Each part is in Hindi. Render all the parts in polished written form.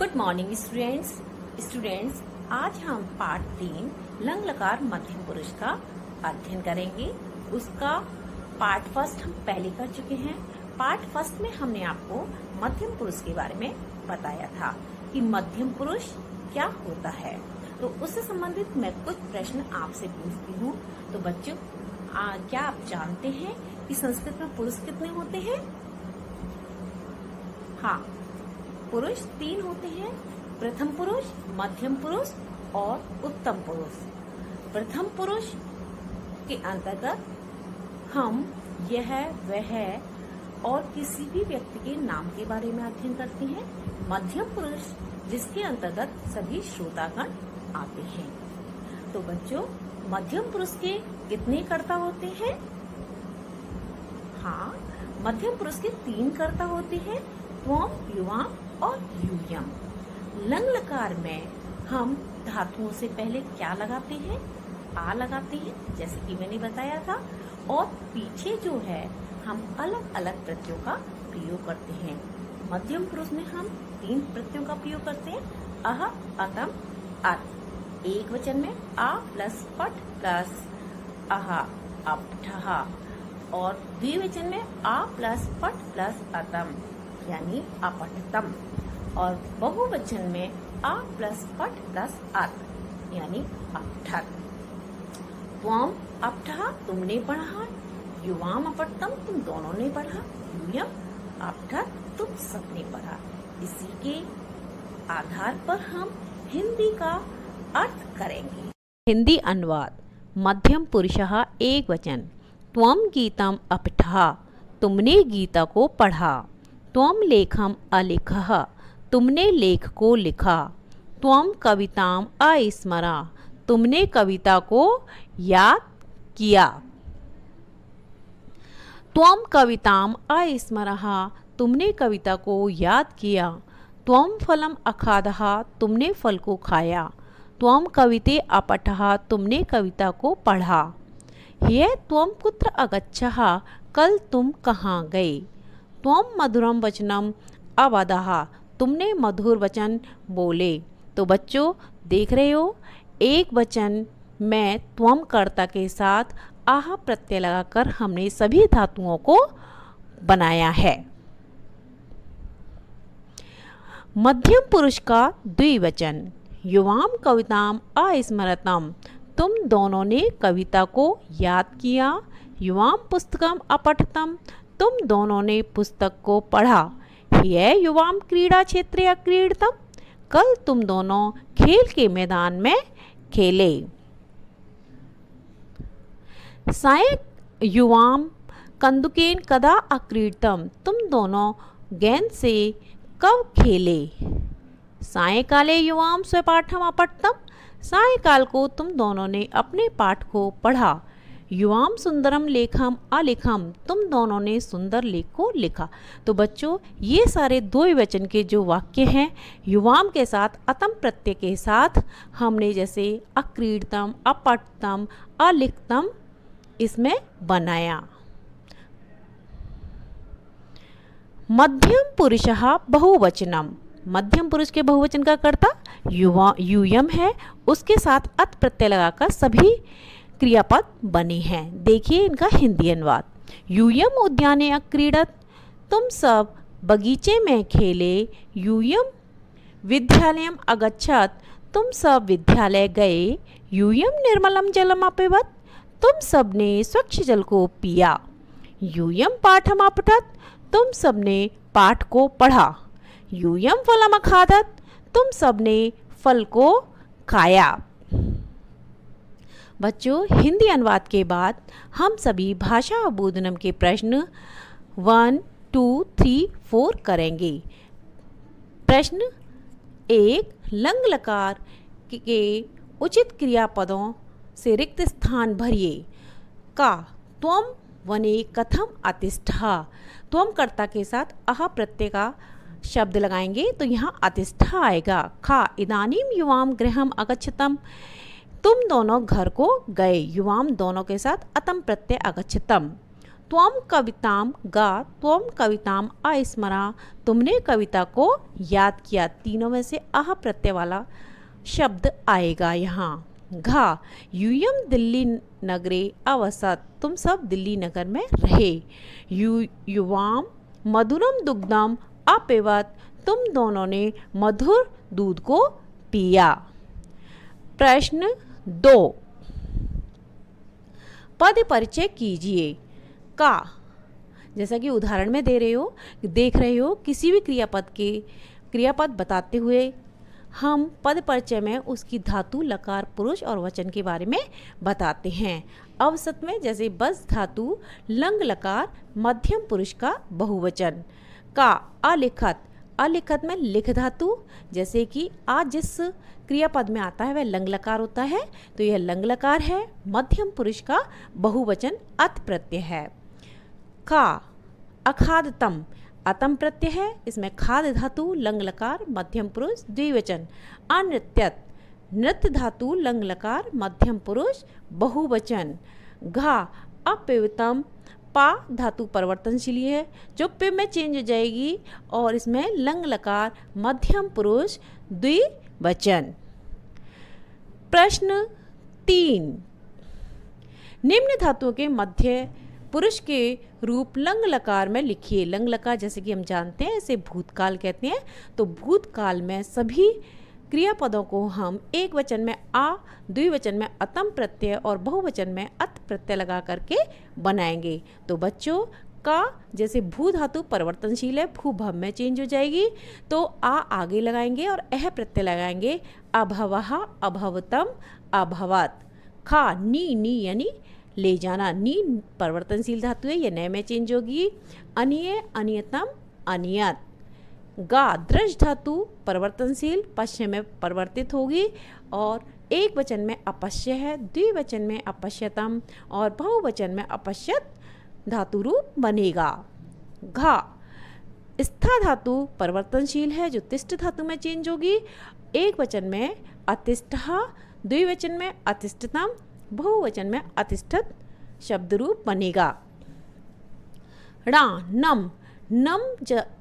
गुड मॉर्निंग स्टूडेंट्स आज हम पाठ 3 लंग लकार मध्यम पुरुष का अध्ययन करेंगे। उसका पार्ट फर्स्ट हम पहले कर चुके हैं। पार्ट फर्स्ट में हमने आपको मध्यम पुरुष के बारे में बताया था कि मध्यम पुरुष क्या होता है। तो उससे संबंधित मैं कुछ प्रश्न आपसे पूछती हूँ। तो बच्चों क्या आप जानते हैं कि संस्कृत में पुरुष कितने होते हैं? हाँ, पुरुष 3 होते हैं, प्रथम पुरुष, मध्यम पुरुष और उत्तम पुरुष। प्रथम पुरुष के अंतर्गत हम यह वह और किसी भी व्यक्ति के नाम के बारे में अध्ययन करते हैं। मध्यम पुरुष जिसके अंतर्गत सभी श्रोतागण आते हैं। तो बच्चों, मध्यम पुरुष के कितने कर्ता होते हैं? हाँ, मध्यम पुरुष के 3 कर्ता होते हैं, त्वम, युवाम और यूयम। लंग लकार में हम धातुओं से पहले क्या लगाते हैं? आ लगाते हैं, जैसे कि मैंने बताया था। और पीछे जो है हम अलग अलग प्रत्ययों का प्रयोग करते हैं। मध्यम पुरुष में हम 3 प्रत्ययों का प्रयोग करते हैं, अह, अतम, अत। एक वचन में आ प्लस पट प्लस अह, अपठः। और द्विवचन में आ प्लस पट प्लस अतम यानी अपठतम। और बहुवचन में आ प्लस पट प्लस अत यानी अपठत। त्वम, अपठः तुमने पढ़ा, युवाम, अपठतम तुम दोनों ने पढ़ा, यूयम, अपठत तुम सबने पढ़ा। इसी के आधार पर हम हिंदी का अर्थ करेंगे। हिंदी अनुवाद। मध्यम पुरुषः एक वचन। त्वम गीतम अपठः तुमने गीता को पढ़ा। त्वम लेखम अलिखः तुमने लेख को लिखा। त्वम कविताम अस्मरा तुमने कविता को याद किया। त्वम कविताम अस्मरः तुमने कविता को याद किया। त्वम फलम अखादः तुमने फल को खाया। त्वम कविते अपठः तुमने कविता को पढ़ा। ह्यः त्वम कुत्र अगच्छः कल तुम कहाँ गए। त्वम मधुरम वचनम अवदः तुमने मधुर वचन बोले। तो बच्चों देख रहे हो, एक वचन में त्वम कर्ता के साथ आह प्रत्यय लगाकर हमने सभी धातुओं को बनाया है। मध्यम पुरुष का द्विवचन। युवाम कविताम अस्मरतम तुम दोनों ने कविता को याद किया। युवाम पुस्तकम अपठतम तुम दोनों ने पुस्तक को पढ़ा। ह्यः युवाम क्रीड़ा क्षेत्रे अक्रीडतम कल तुम दोनों खेल के मैदान में खेले। सायं युवाम कंदुकेन कदा अक्रीडतम तुम दोनों गेंद से कब खेले। सायंकाले युवाम स्वपाठम अपठतम सायंकाल को तुम दोनों ने अपने पाठ को पढ़ा। युवाम सुंदरम लेखम अलिखम तुम दोनों ने सुंदर लेख को लिखा। तो बच्चों, ये सारे द्विवचन के जो वाक्य हैं, युवाम के साथ अतम प्रत्यय के साथ हमने जैसे अक्रीडतम, अपठतम, अलिखतम इसमें बनाया। मध्यम पुरुषः बहुवचनम। मध्यम पुरुष के बहुवचन का कर्ता यूयम है, उसके साथ अत प्रत्यय लगाकर सभी क्रियापद बने हैं। देखिए इनका हिंदी अनुवाद। यूयम उद्याने अक्रीडत तुम सब बगीचे में खेले। यूयम विद्यालयम अगच्छत तुम सब विद्यालय गए। यूयम निर्मलम जलम अपिबत तुम सब ने स्वच्छ जल को पिया। यूयम पाठम अपठत तुम सब ने पाठ को पढ़ा। यूयम फलम अखादत तुम सब ने फल को खाया। बच्चों, हिंदी अनुवाद के बाद हम सभी भाषा अबोधनम के प्रश्न 1, 2, 3, 4 करेंगे। प्रश्न 1, लंग लकार के उचित क्रियापदों से रिक्त स्थान भरिए। का त्वम वने कथम अतिष्ठा। त्वम कर्ता के साथ अह प्रत्यय का शब्द लगाएंगे तो यहाँ अतिष्ठा आएगा। खा इदानीम युवाम गृहम अगच्छतम तुम दोनों घर को गए। युवाम दोनों के साथ अतम प्रत्यय अगच्छतम। त्वम कविताम गा त्वम कविताम अस्मरा, तुमने कविता को याद किया। तीनों में से आह प्रत्यय वाला शब्द आएगा यहाँ। घा यूयम दिल्ली नगरे अवसत, तुम सब दिल्ली नगर में रहे। युवाम मधुरम दुग्धम अपिबत, तुम दोनों ने मधुर दूध को पिया। प्रश्न 2, पद परिचय कीजिए। का, जैसा कि उदाहरण में देख रहे हो, किसी भी क्रियापद बताते हुए हम पद परिचय में उसकी धातु, लकार, पुरुष और वचन के बारे में बताते हैं। अवसत में जैसे बस धातु, लंग लकार, मध्यम पुरुष का बहुवचन। का अलिखत, अलिखत में लिख धातु, जैसे कि आज जिस क्रियापद में आता है वह लंग लकार होता है, तो यह लंग लकार है। मध्यम पुरुष का बहुवचन अत प्रत्यय है। का अखादतम, अतम प्रत्यय है, इसमें खाद धातु, लंग लकार, मध्यम पुरुष, द्विवचन। अनृत्यत, नृत्य धातु, लंग लकार, मध्यम पुरुष, बहुवचन। घा अपिवतम, पा धातु परिवर्तनशील है, जो पे में चेंज हो जाएगी और इसमें लंग लकार, मध्यम पुरुष, द्विवचन। प्रश्न 3, निम्न धातुओं के मध्य पुरुष के रूप लंग लकार में लिखिए। लंग लकार जैसे कि हम जानते हैं इसे भूतकाल कहते हैं, तो भूतकाल में सभी क्रियापदों को हम एक वचन में आ, द्विवचन में अतम प्रत्यय और बहुवचन में अत प्रत्यय लगा करके बनाएंगे। तो बच्चों, का जैसे भू धातु परिवर्तनशील है, भू भव में चेंज हो जाएगी, तो आ आगे लगाएंगे और अह प्रत्यय लगाएंगे। अभवः, अभवतम, अभवत। खा नी, नी यानी ले जाना, नी परिवर्तनशील धातु है, यह नए में चेंज होगी। अनिय, अनियतम, अनियत। गा दृश धातु परिवर्तनशील, पश्य में परिवर्तित होगी और एक वचन में अपश्य है, द्विवचन में अपश्यतम और बहुवचन में अपश्यत धातु रूप बनेगा। घा स्था धातु परिवर्तनशील है, जो तिष्ठ धातु में चेंज होगी। एक वचन में अतिष्ठा, द्विवचन में अतिष्ठतम, बहुवचन में अतिष्ठत शब्द रूप बनेगा। णा नम, नम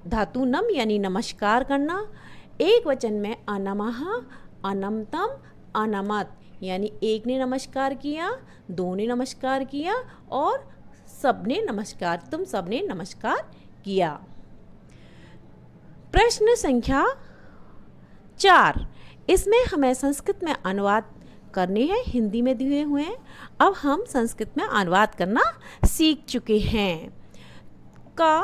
धातु, नम यानी नमस्कार करना, एक वचन में अनमः, अनमतम, अनमत यानी एक ने नमस्कार किया, दो ने नमस्कार किया और सबने नमस्कार, तुम सबने नमस्कार किया। प्रश्न संख्या 4, इसमें हमें संस्कृत में अनुवाद करने हैं, हिंदी में दिए हुए हैं। अब हम संस्कृत में अनुवाद करना सीख चुके हैं। का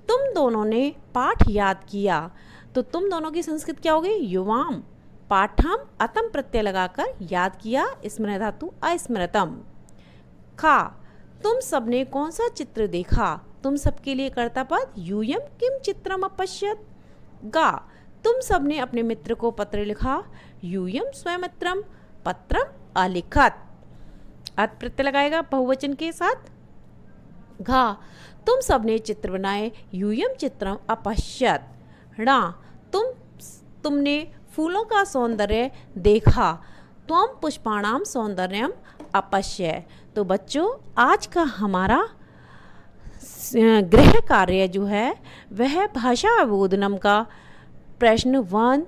तुम दोनों ने पाठ याद किया, तो तुम दोनों की संस्कृत क्या होगी? युवाम। पाठम अतम प्रत्यय लगाकर याद किया, स्मृत धातु अस्मृतम। खा तुम सबने कौन सा चित्र देखा, तुम सबके लिए कर्ता पद यूयम किम चित्रम अपश्यत। गा तुम सबने अपने मित्र को पत्र लिखा, यूयम स्वयमित्रम पत्रम अलिखत। अत प्रत्यय लगाएगा बहुवचन के साथ। घा तुम सबने चित्र बनाए, यूयम चित्रम अपश्यत। णा तुमने फूलों का सौंदर्य देखा, त्वम पुष्पाणाम सौंदर्यम अपश्य। तो बच्चों, आज का हमारा गृह कार्य जो है वह भाषा अवबोधनम का प्रश्न 1,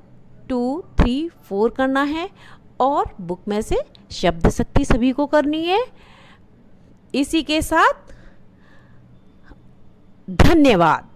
2, 3, 4 करना है और बुक में से शब्द शक्ति सभी को करनी है। इसी के साथ धन्यवाद।